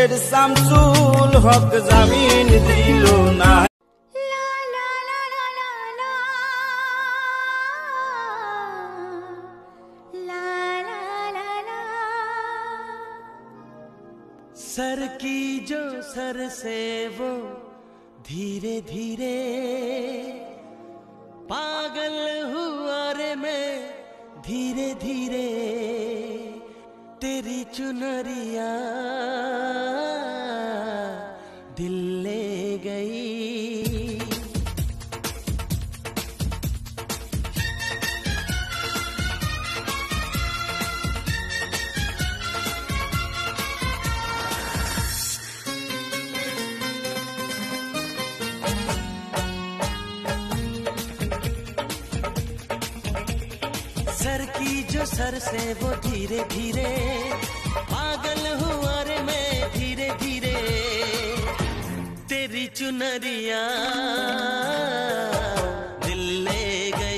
দেশের শামসুল হক জামিন দিল না। सर की जो सर से वो धीरे धीरे पागल हुआ रे मैं धीरे धीरे तेरी चुनरिया दिल ले गई। सर की जो सर से वो धीरे धीरे पागल हुआ रे मैं धीरे धीरे तेरी चुनरिया दिल ले गई।